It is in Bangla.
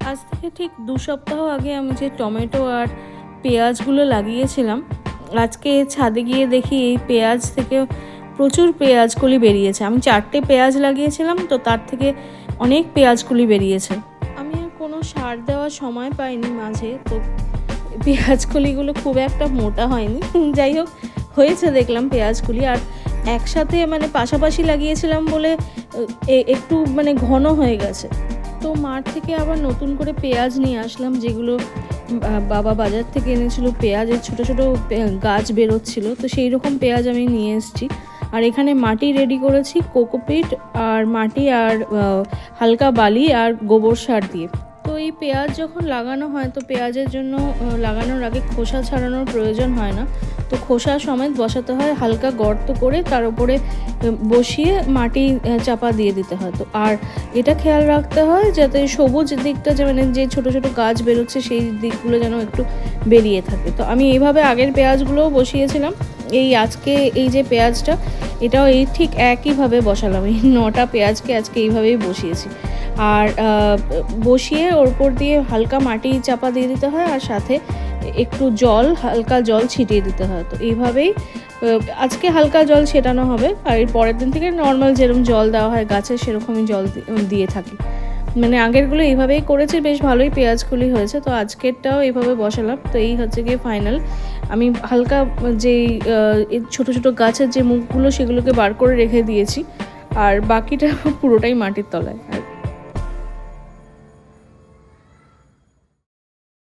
আজ থেকে ঠিক 2 সপ্তাহ আগে আমি যে টমেটো আর পেঁয়াজগুলো লাগিয়েছিলাম, আজকে ছাদে গিয়ে দেখি এই পেঁয়াজ থেকে প্রচুর পেঁয়াজকলি বেরিয়েছে। আমি 4টে পেঁয়াজ লাগিয়েছিলাম, তো তার থেকে অনেক পেঁয়াজকলি বেরিয়েছে। আমি আর কোনো সার দেওয়ার সময় পাইনি মাঝে, তো পেঁয়াজকলিগুলো খুব একটা মোটা হয়নি। যাই হোক, হয়েছে দেখলাম পেঁয়াজকলি। আর একসাথে পাশাপাশি লাগিয়েছিলাম বলে একটু ঘন হয়ে গেছে। তো মাঠ থেকে আবার নতুন করে পেঁয়াজ নিয়ে আসলাম, যেগুলো বাবা বাজার থেকে এনেছিল। পেঁয়াজের ছোটো ছোটো গাছ বেরোচ্ছিল, তো সেই রকম পেঁয়াজ আমি নিয়ে এসেছি। আর এখানে মাটি রেডি করেছি কোকোপিট আর মাটি আর হালকা বালি আর গোবর সার দিয়ে। তো এই পেঁয়াজ যখন লাগানো হয়, তো পেঁয়াজের জন্য লাগানোর আগে খোসা ছাড়ানোর প্রয়োজন হয় না, তো খোসা সমেত বসাতে হয়। হালকা গর্ত করে তার উপরে বসিয়ে মাটি চাপা দিয়ে দিতে হয়। তো আর এটা খেয়াল রাখতে হয় যাতে সবুজ দিকটা, যে ছোটো ছোটো গাছ বেরোচ্ছে সেই দিকগুলো যেন একটু বেরিয়ে থাকে। তো আমি এইভাবে আগের পেঁয়াজগুলোও বসিয়েছিলাম। আজকে এই যে পেঁয়াজটা, এটাও ঠিক একইভাবে বসালাম। এই 9টা পেঁয়াজকে আজকে এইভাবেই বসিয়েছি। আর বসিয়ে ওর উপর দিয়ে হালকা মাটি চাপা দিয়ে দিতে হয়, আর সাথে একটু হালকা জল ছিটিয়ে দিতে হয়। তো এইভাবেই আজকে হালকা জল ছেটানো হবে, আর এর পরের দিন থেকে নর্মাল যেরকম জল দেওয়া হয় গাছে সেরকমই জল দিয়ে থাকি। আগেরগুলো এইভাবেই করেছি, বেশ ভালোই পেঁয়াজগুলি হয়েছে। তো আজকেরটাও এইভাবে বসালাম। তো এই হচ্ছে গিয়ে ফাইনাল। আমি হালকা যেই ছোটো ছোটো গাছের যে মুখগুলো সেগুলোকে বার করে রেখে দিয়েছি, আর বাকিটা পুরোটাই মাটির তলায়।